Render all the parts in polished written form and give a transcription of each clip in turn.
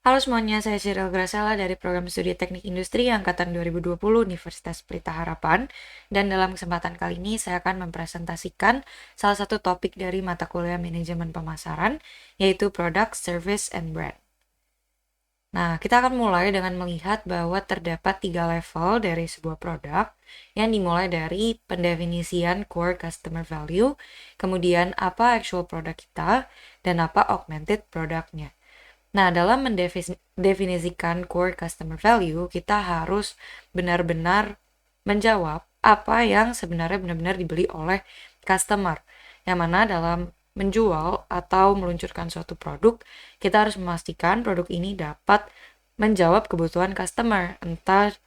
Halo semuanya, saya Cyril Grasela dari Program Studi Teknik Industri Angkatan 2020 Universitas Pelita Harapan. Dan dalam kesempatan kali ini saya akan mempresentasikan salah satu topik dari mata kuliah Manajemen Pemasaran, yaitu Product, Service, and Brand. Nah, kita akan mulai dengan melihat bahwa terdapat 3 level dari sebuah produk yang dimulai dari pendefinisian core customer value, kemudian apa actual produk kita, dan apa augmented produknya. Nah, dalam mendefinisikan core customer value, kita harus benar-benar menjawab apa yang sebenarnya benar-benar dibeli oleh customer. Yang mana dalam menjual atau meluncurkan suatu produk, kita harus memastikan produk ini dapat menjawab kebutuhan customer, entah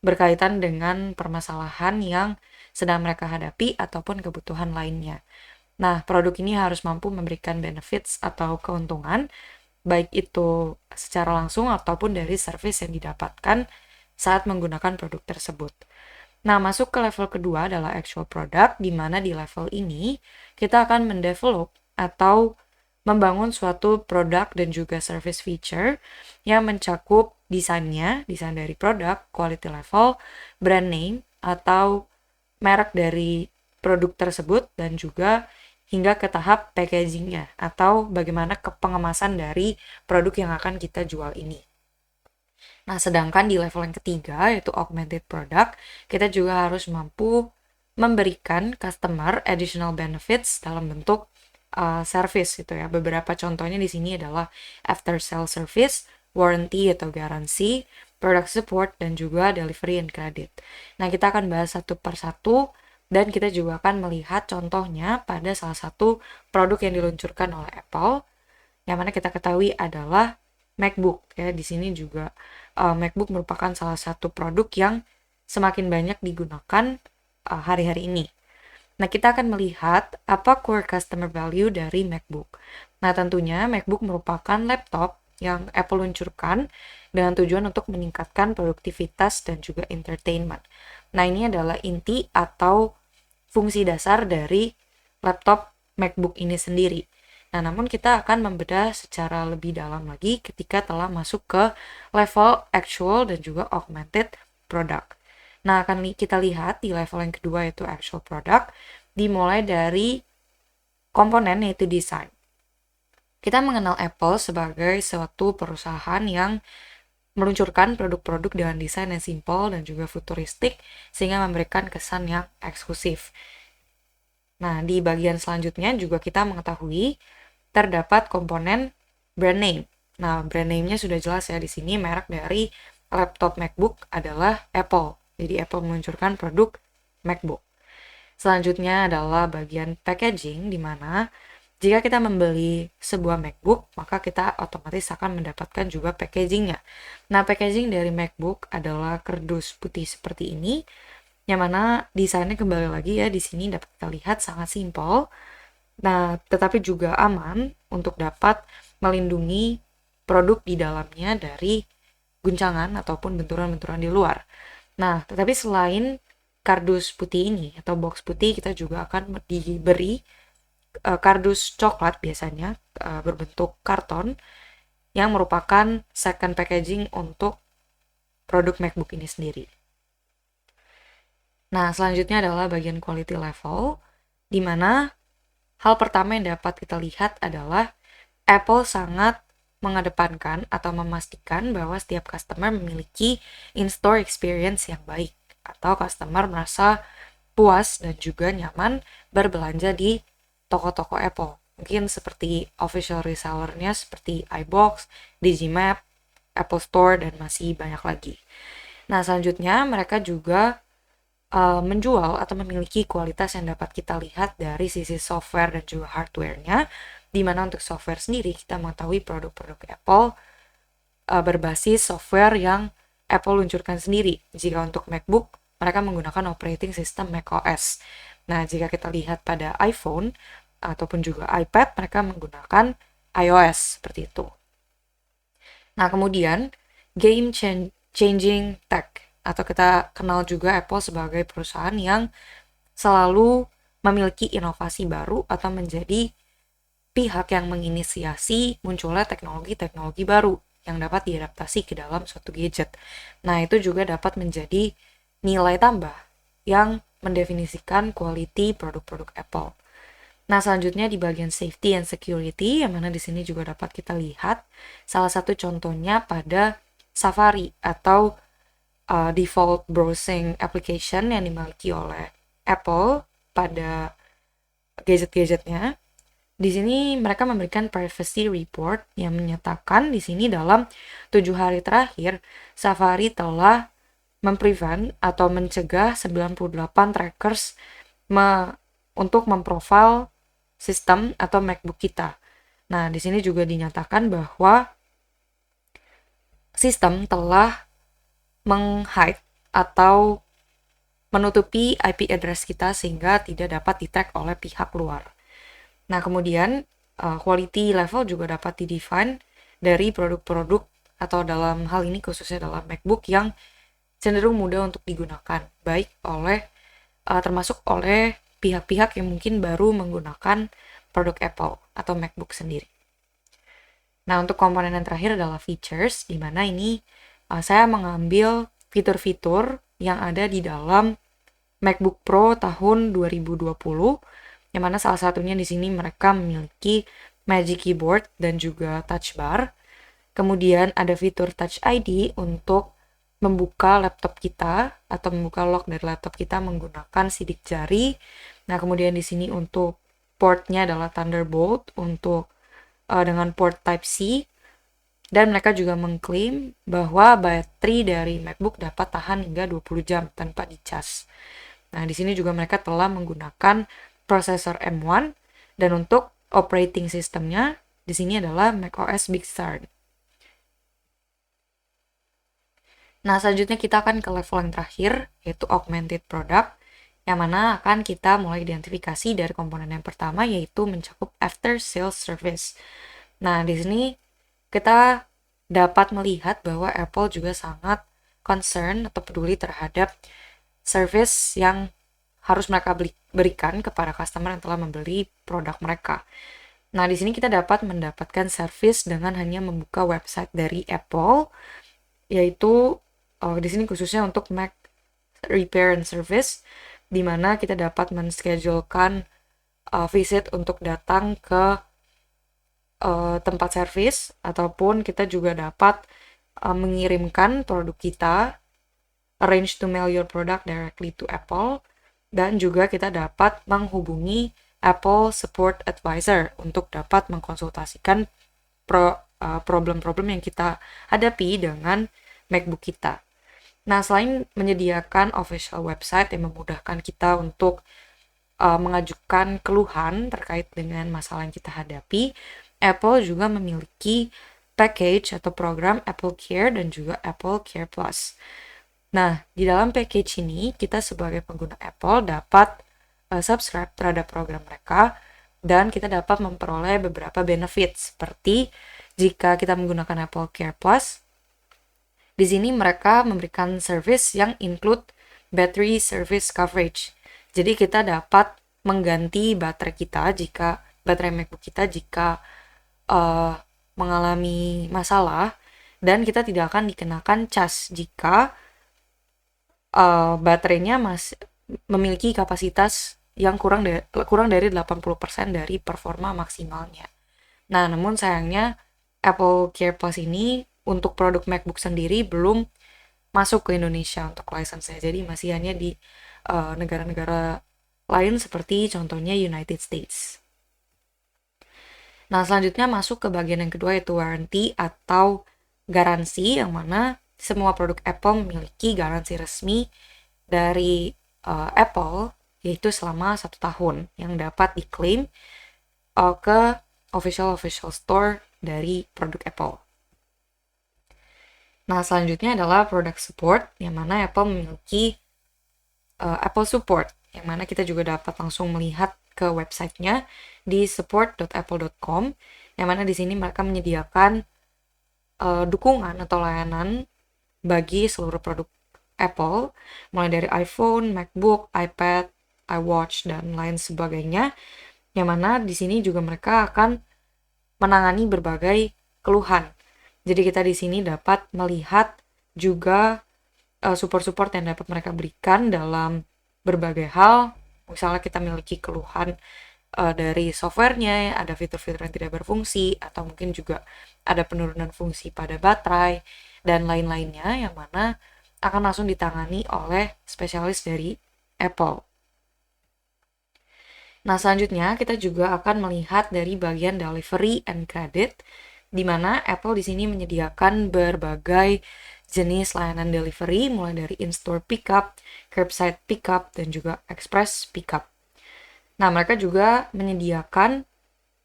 berkaitan dengan permasalahan yang sedang mereka hadapi ataupun kebutuhan lainnya. Nah, produk ini harus mampu memberikan benefits atau keuntungan baik itu secara langsung ataupun dari service yang didapatkan saat menggunakan produk tersebut. Nah, masuk ke level kedua adalah actual product, di mana di level ini kita akan mendevelop atau membangun suatu produk dan juga service feature yang mencakup desainnya, desain dari produk, quality level, brand name, atau merek dari produk tersebut, dan juga hingga ke tahap packagingnya atau bagaimana kepengemasan dari produk yang akan kita jual ini. Nah, sedangkan di level yang ketiga, yaitu augmented product, kita juga harus mampu memberikan customer additional benefits dalam bentuk service gitu ya. Beberapa contohnya di sini adalah after sale service, warranty atau garansi, product support, dan juga delivery and credit. Nah, kita akan bahas satu per satu dan kita juga akan melihat contohnya pada salah satu produk yang diluncurkan oleh Apple, yang mana kita ketahui adalah MacBook ya. Di sini juga MacBook merupakan salah satu produk yang semakin banyak digunakan hari-hari ini. Nah, kita akan melihat apa core customer value dari MacBook. Nah, tentunya MacBook merupakan laptop yang Apple luncurkan dengan tujuan untuk meningkatkan produktivitas dan juga entertainment. Nah, ini adalah inti atau fungsi dasar dari laptop MacBook ini sendiri. Nah, namun kita akan membedah secara lebih dalam lagi ketika telah masuk ke level actual dan juga augmented product. Nah, akan kita lihat di level yang kedua yaitu actual product, dimulai dari komponen yaitu desain. Kita mengenal Apple sebagai suatu perusahaan yang meluncurkan produk-produk dengan desain yang simpel dan juga futuristik sehingga memberikan kesan yang eksklusif. Nah, di bagian selanjutnya juga kita mengetahui terdapat komponen brand name. Nah, brand name-nya sudah jelas ya, di sini merek dari laptop MacBook adalah Apple. Jadi Apple meluncurkan produk MacBook. Selanjutnya adalah bagian packaging, di mana jika kita membeli sebuah MacBook, maka kita otomatis akan mendapatkan juga packagingnya. Nah, packaging dari MacBook adalah kardus putih seperti ini, yang mana desainnya kembali lagi ya, di sini dapat kita lihat sangat simpel. Nah, tetapi juga aman untuk dapat melindungi produk di dalamnya dari guncangan ataupun benturan-benturan di luar. Nah, tetapi selain kardus putih ini atau box putih, kita juga akan diberi kardus coklat biasanya berbentuk karton yang merupakan second packaging untuk produk MacBook ini sendiri. Nah, selanjutnya adalah bagian quality level, di mana hal pertama yang dapat kita lihat adalah Apple sangat mengedepankan atau memastikan bahwa setiap customer memiliki in-store experience yang baik, atau customer merasa puas dan juga nyaman berbelanja di toko-toko Apple. Mungkin seperti official resellernya seperti iBox, Digimap, Apple Store, dan masih banyak lagi. Nah, selanjutnya mereka juga menjual atau memiliki kualitas yang dapat kita lihat dari sisi software dan juga hardware-nya, di mana untuk software sendiri kita mengetahui produk-produk Apple berbasis software yang Apple luncurkan sendiri. Jika untuk MacBook, mereka menggunakan operating system macOS. Nah, jika kita lihat pada iPhone ataupun juga iPad, mereka menggunakan iOS seperti itu. Nah, kemudian game changing tech, atau kita kenal juga Apple sebagai perusahaan yang selalu memiliki inovasi baru atau menjadi pihak yang menginisiasi munculnya teknologi-teknologi baru. yang dapat diadaptasi ke dalam suatu gadget. Nah, itu juga dapat menjadi nilai tambah yang mendefinisikan quality produk-produk Apple. Nah, selanjutnya di bagian safety and security, yang mana di sini juga dapat kita lihat salah satu contohnya pada Safari atau default browsing application yang dimiliki oleh Apple pada gadget-gadgetnya. Di sini mereka memberikan privacy report yang menyatakan di sini dalam 7 hari terakhir, Safari telah memprevent atau mencegah 98 trackers untuk memprofile sistem atau MacBook kita. Nah, di sini juga dinyatakan bahwa sistem telah meng-hide atau menutupi IP address kita sehingga tidak dapat di-track oleh pihak luar. Nah, kemudian quality level juga dapat di-define dari produk-produk atau dalam hal ini khususnya dalam MacBook yang cenderung mudah untuk digunakan, baik oleh termasuk oleh pihak-pihak yang mungkin baru menggunakan produk Apple atau MacBook sendiri. Nah, untuk komponen yang terakhir adalah features, di mana ini saya mengambil fitur-fitur yang ada di dalam MacBook Pro tahun 2020, yang mana salah satunya di sini mereka memiliki Magic Keyboard dan juga Touch Bar. Kemudian ada fitur Touch ID untuk membuka laptop kita atau membuka lock dari laptop kita menggunakan sidik jari. Nah, kemudian di sini untuk portnya adalah Thunderbolt untuk dengan port Type-C. Dan mereka juga mengklaim bahwa baterai dari MacBook dapat tahan hingga 20 jam tanpa dicas. Nah, di sini juga mereka telah menggunakan prosesor M1 dan untuk operating systemnya di sini adalah macOS Big Sur. Nah, selanjutnya kita akan ke level yang terakhir, yaitu augmented product, yang mana akan kita mulai identifikasi dari komponen yang pertama, yaitu mencakup after sales service. Nah, di sini kita dapat melihat bahwa Apple juga sangat concern atau peduli terhadap service yang harus mereka berikan kepada customer yang telah membeli produk mereka. Nah, di sini kita dapat mendapatkan service dengan hanya membuka website dari Apple, yaitu di sini khususnya untuk Mac Repair and Service, di mana kita dapat menschedulekan visit untuk datang ke tempat service, ataupun kita juga dapat mengirimkan produk kita, arrange to mail your product directly to Apple, dan juga kita dapat menghubungi Apple Support Advisor untuk dapat mengkonsultasikan problem-problem yang kita hadapi dengan MacBook kita. Nah, selain menyediakan official website yang memudahkan kita untuk mengajukan keluhan terkait dengan masalah yang kita hadapi, Apple juga memiliki package atau program Apple Care dan juga Apple Care Plus. Nah, di dalam package ini, kita sebagai pengguna Apple dapat subscribe terhadap program mereka, dan kita dapat memperoleh beberapa benefit, seperti jika kita menggunakan Apple Care Plus, di sini mereka memberikan service yang include battery service coverage. Jadi kita dapat mengganti baterai kita jika baterai MacBook kita jika mengalami masalah, dan kita tidak akan dikenakan cas jika baterainya masih memiliki kapasitas yang kurang dari 80% dari performa maksimalnya. Nah, namun sayangnya Apple Care Plus ini untuk produk MacBook sendiri belum masuk ke Indonesia untuk license-nya. Jadi masih hanya di negara-negara lain seperti contohnya United States. Nah, selanjutnya masuk ke bagian yang kedua, yaitu warranty atau garansi, yang mana semua produk Apple memiliki garansi resmi dari Apple, yaitu selama 1 tahun, yang dapat diklaim ke official store dari produk Apple. Nah, selanjutnya adalah product support, yang mana Apple memiliki Apple Support, yang mana kita juga dapat langsung melihat ke websitenya di support.apple.com, yang mana di sini mereka menyediakan dukungan atau layanan bagi seluruh produk Apple, mulai dari iPhone, MacBook, iPad, iWatch, dan lain sebagainya, yang mana di sini juga mereka akan menangani berbagai keluhan Jadi kita di sini dapat melihat juga support-support yang dapat mereka berikan dalam berbagai hal. Misalnya kita miliki keluhan dari softwarenya, ada fitur-fitur yang tidak berfungsi, atau mungkin juga ada penurunan fungsi pada baterai, dan lain-lainnya yang mana akan langsung ditangani oleh spesialis dari Apple. Nah, selanjutnya kita juga akan melihat dari bagian delivery and credit, di mana Apple di sini menyediakan berbagai jenis layanan delivery, mulai dari in-store pickup, curbside pickup, dan juga express pickup. Nah, mereka juga menyediakan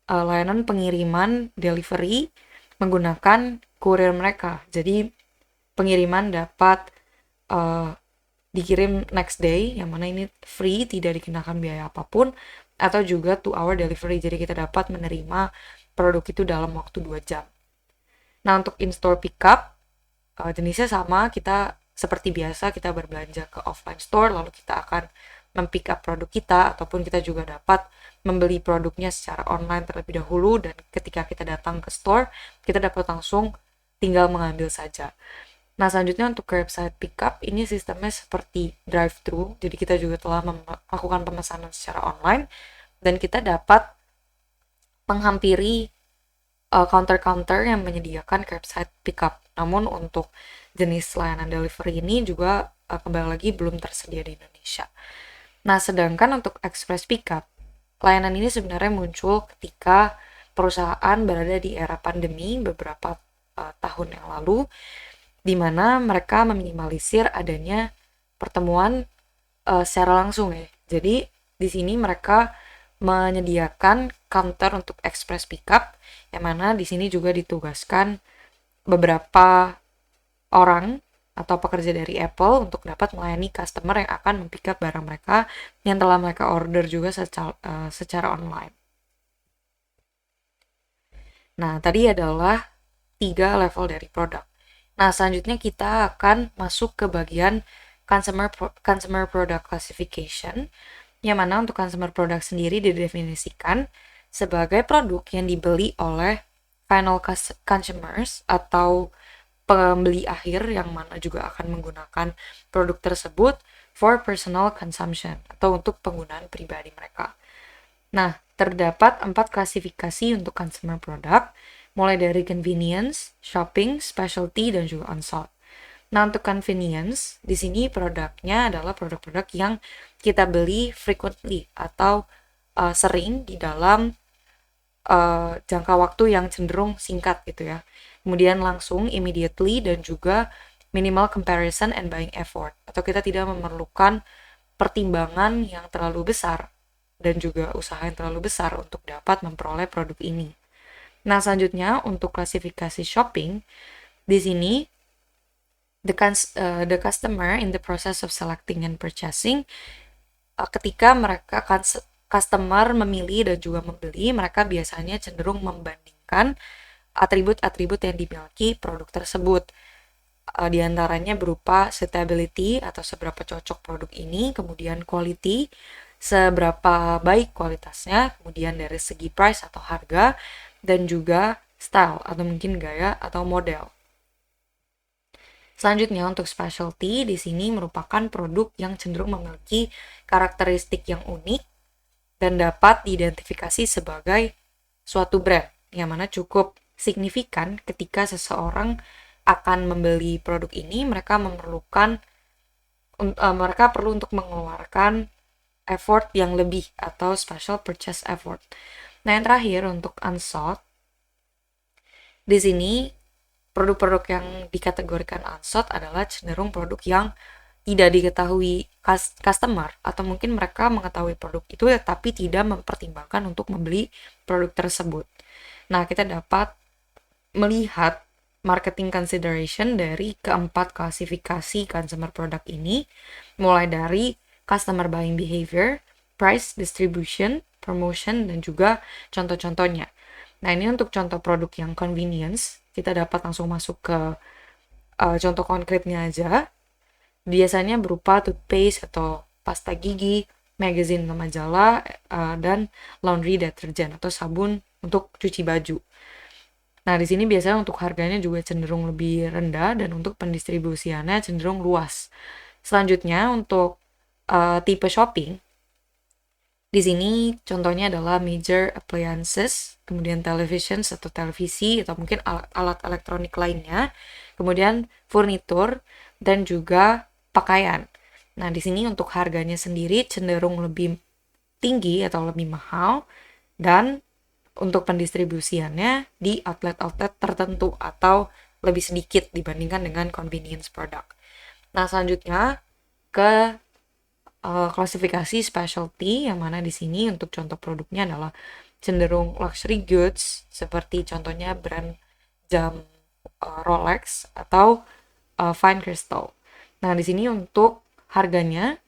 layanan pengiriman delivery menggunakan kurir mereka. Jadi, pengiriman dapat dikirim next day, yang mana ini free, tidak dikenakan biaya apapun, atau juga 2-hour delivery, jadi kita dapat menerima produk itu dalam waktu 2 jam. Nah, untuk in-store pickup, jenisnya sama, kita seperti biasa, kita berbelanja ke offline store, lalu kita akan mempick up produk kita, ataupun kita juga dapat membeli produknya secara online terlebih dahulu, dan ketika kita datang ke store, kita dapat langsung tinggal mengambil saja. Nah, selanjutnya untuk curbside pickup, ini sistemnya seperti drive-thru, jadi kita juga telah melakukan pemesanan secara online, dan kita dapat menghampiri counter-counter yang menyediakan curbside pickup. Namun untuk jenis layanan delivery ini juga kembali lagi belum tersedia di Indonesia. Nah, sedangkan untuk express pickup, layanan ini sebenarnya muncul ketika perusahaan berada di era pandemi beberapa tahun yang lalu, di mana mereka meminimalisir adanya pertemuan secara langsung ya. Jadi di sini mereka menyediakan counter untuk express pickup, yang mana di sini juga ditugaskan beberapa orang atau pekerja dari Apple untuk dapat melayani customer yang akan mempick up barang mereka yang telah mereka order juga secara online. Nah, tadi adalah 3 level dari produk. Nah, selanjutnya kita akan masuk ke bagian consumer product classification, yang mana untuk consumer product sendiri didefinisikan sebagai produk yang dibeli oleh final consumers atau pembeli akhir, yang mana juga akan menggunakan produk tersebut for personal consumption atau untuk penggunaan pribadi mereka. Nah, terdapat 4 klasifikasi untuk consumer product, mulai dari convenience, shopping, specialty, dan juga unsought. Nah, untuk convenience, di sini produknya adalah produk-produk yang kita beli frequently atau sering di dalam jangka waktu yang cenderung singkat gitu ya. Kemudian langsung, immediately, dan juga minimal comparison and buying effort, atau kita tidak memerlukan pertimbangan yang terlalu besar dan juga usaha yang terlalu besar untuk dapat memperoleh produk ini. Nah, selanjutnya untuk klasifikasi shopping, di sini the customer in the process of selecting and purchasing, ketika mereka customer memilih dan juga membeli, mereka biasanya cenderung membandingkan atribut-atribut yang dimiliki produk tersebut. Di antaranya berupa suitability atau seberapa cocok produk ini, kemudian quality, seberapa baik kualitasnya, kemudian dari segi price atau harga, dan juga style atau mungkin gaya atau model. Selanjutnya untuk specialty, di sini merupakan produk yang cenderung memiliki karakteristik yang unik dan dapat diidentifikasi sebagai suatu brand, yang mana cukup signifikan ketika seseorang akan membeli produk ini, mereka perlu untuk mengeluarkan effort yang lebih atau special purchase effort. Nah, yang terakhir untuk unsought, di sini produk-produk yang dikategorikan unsought adalah cenderung produk yang tidak diketahui customer, atau mungkin mereka mengetahui produk itu tetapi tidak mempertimbangkan untuk membeli produk tersebut. Nah, kita dapat melihat marketing consideration dari keempat klasifikasi consumer product ini, mulai dari customer buying behavior, price, distribution, promotion, dan juga contoh-contohnya. Nah, ini untuk contoh produk yang convenience, kita dapat langsung masuk ke contoh konkretnya aja. Biasanya berupa toothpaste atau pasta gigi, magazine atau majalah, dan laundry detergent atau sabun untuk cuci baju. Nah, di sini biasanya untuk harganya juga cenderung lebih rendah dan untuk pendistribusiannya cenderung luas. Selanjutnya untuk tipe shopping, di sini contohnya adalah major appliances, kemudian televisions atau televisi atau mungkin alat elektronik lainnya, kemudian furnitur dan juga pakaian. Nah, di sini untuk harganya sendiri cenderung lebih tinggi atau lebih mahal dan untuk pendistribusiannya di outlet-outlet tertentu atau lebih sedikit dibandingkan dengan convenience product. Nah, selanjutnya ke klasifikasi specialty, yang mana di sini untuk contoh produknya adalah cenderung luxury goods seperti contohnya brand jam Rolex atau Fine Crystal. Nah, di sini untuk harganya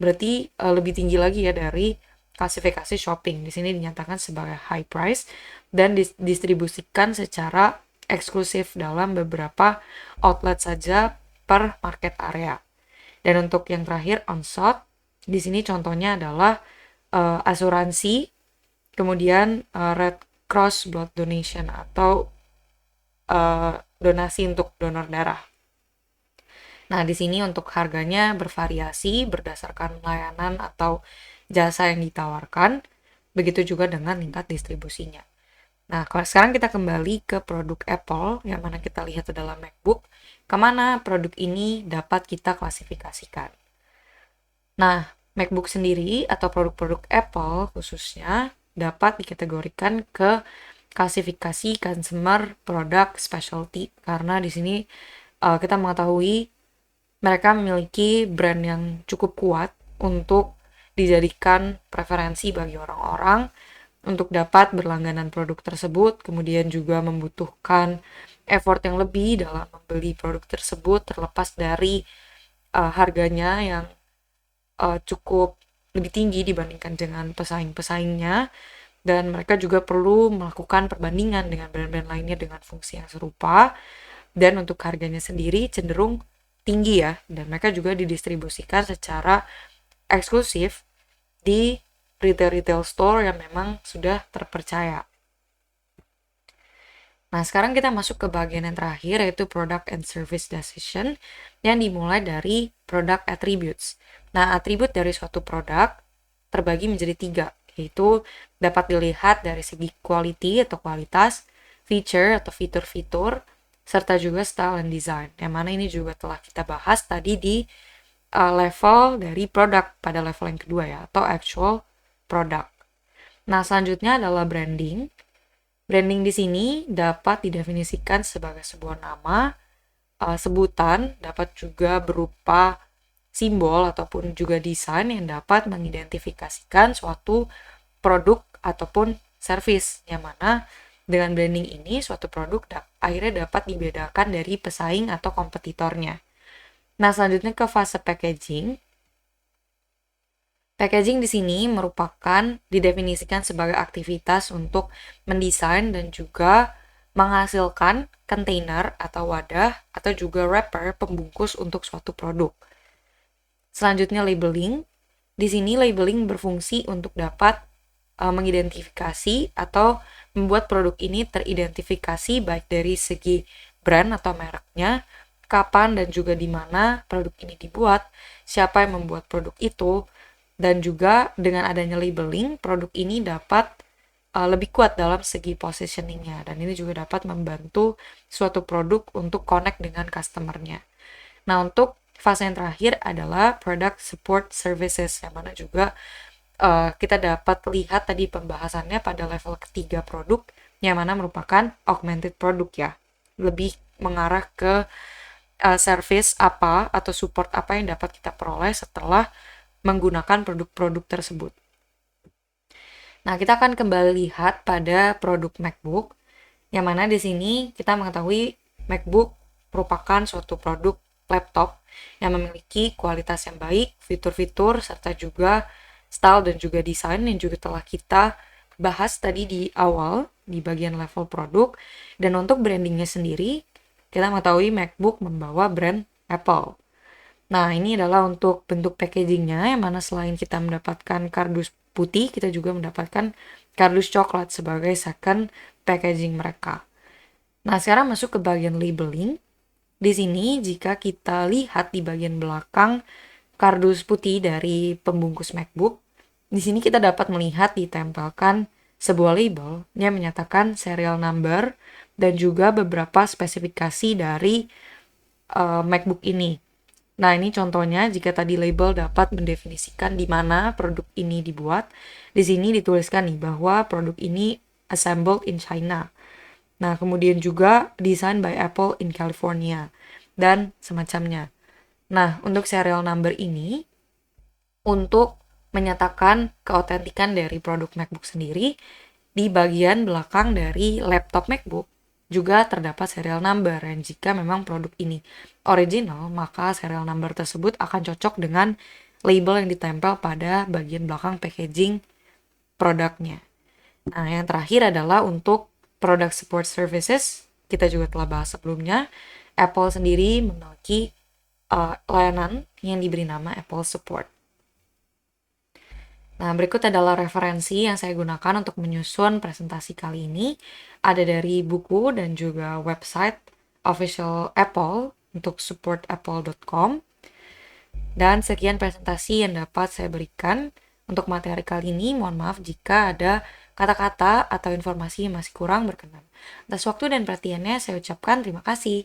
berarti lebih tinggi lagi ya dari klasifikasi shopping. Di sini dinyatakan sebagai high price dan distribusikan secara eksklusif dalam beberapa outlet saja per market area. Dan untuk yang terakhir on-site, di sini contohnya adalah asuransi, kemudian Red Cross blood donation atau donasi untuk donor darah. Nah, di sini untuk harganya bervariasi berdasarkan layanan atau jasa yang ditawarkan, begitu juga dengan tingkat distribusinya. Nah, kalau sekarang kita kembali ke produk Apple, yang mana kita lihat adalah MacBook, kemana produk ini dapat kita klasifikasikan. Nah, MacBook sendiri atau produk-produk Apple khususnya dapat dikategorikan ke klasifikasi consumer product specialty, karena di sini kita mengetahui mereka memiliki brand yang cukup kuat untuk dijadikan preferensi bagi orang-orang untuk dapat berlangganan produk tersebut, kemudian juga membutuhkan effort yang lebih dalam membeli produk tersebut terlepas dari harganya yang cukup lebih tinggi dibandingkan dengan pesaing-pesaingnya, dan mereka juga perlu melakukan perbandingan dengan brand-brand lainnya dengan fungsi yang serupa, dan untuk harganya sendiri cenderung tinggi ya, dan mereka juga didistribusikan secara eksklusif di retail store yang memang sudah terpercaya. Nah, sekarang kita masuk ke bagian yang terakhir, yaitu product and service decision, yang dimulai dari product attributes. Nah, atribut dari suatu produk terbagi menjadi 3, yaitu dapat dilihat dari segi quality atau kualitas, feature atau fitur-fitur, serta juga style and design, yang mana ini juga telah kita bahas tadi di level dari produk pada level yang kedua ya, atau actual product. Nah, selanjutnya adalah branding. Branding di sini dapat didefinisikan sebagai sebuah nama, sebutan, dapat juga berupa simbol ataupun juga desain yang dapat mengidentifikasikan suatu produk ataupun service, yang mana dengan branding ini suatu produk akhirnya dapat dibedakan dari pesaing atau kompetitornya. Nah, selanjutnya ke fase packaging. Packaging di sini merupakan didefinisikan sebagai aktivitas untuk mendesain dan juga menghasilkan kontainer atau wadah atau juga wrapper pembungkus untuk suatu produk. Selanjutnya labeling. Di sini labeling berfungsi untuk dapat mengidentifikasi atau membuat produk ini teridentifikasi baik dari segi brand atau mereknya, kapan dan juga di mana produk ini dibuat, siapa yang membuat produk itu, dan juga dengan adanya labeling, produk ini dapat lebih kuat dalam segi positioningnya, dan ini juga dapat membantu suatu produk untuk connect dengan customer-nya. Nah, untuk fase yang terakhir adalah product support services, yang mana juga kita dapat lihat tadi pembahasannya pada level ketiga produk, yang mana merupakan augmented product ya, lebih mengarah ke service apa atau support apa yang dapat kita peroleh setelah menggunakan produk-produk tersebut. Nah, kita akan kembali lihat pada produk MacBook, yang mana di sini kita mengetahui MacBook merupakan suatu produk laptop yang memiliki kualitas yang baik, fitur-fitur, serta juga style dan juga desain yang juga telah kita bahas tadi di awal di bagian level produk. Dan untuk brandingnya sendiri, kita mengetahui MacBook membawa brand Apple. Nah, ini adalah untuk bentuk packagingnya, yang mana selain kita mendapatkan kardus putih, kita juga mendapatkan kardus coklat sebagai second packaging mereka. Nah, sekarang masuk ke bagian labeling. Di sini jika kita lihat di bagian belakang kardus putih dari pembungkus MacBook, di sini kita dapat melihat ditempelkan sebuah label yang menyatakan serial number dan juga beberapa spesifikasi dari MacBook ini. Nah, ini contohnya jika tadi label dapat mendefinisikan di mana produk ini dibuat. Di sini dituliskan nih bahwa produk ini assembled in China. Nah, kemudian juga design by Apple in California dan semacamnya. Nah, untuk serial number ini untuk menyatakan keautentikan dari produk MacBook sendiri, di bagian belakang dari laptop MacBook juga terdapat serial number, dan jika memang produk ini original, maka serial number tersebut akan cocok dengan label yang ditempel pada bagian belakang packaging produknya. Nah, yang terakhir adalah untuk product support services, kita juga telah bahas sebelumnya. Apple sendiri memiliki layanan yang diberi nama Apple Support. Nah, berikut adalah referensi yang saya gunakan untuk menyusun presentasi kali ini. Ada dari buku dan juga website official Apple untuk supportapple.com. Dan sekian presentasi yang dapat saya berikan untuk materi kali ini. Mohon maaf jika ada kata-kata atau informasi yang masih kurang berkenan. Atas waktu dan perhatiannya saya ucapkan terima kasih.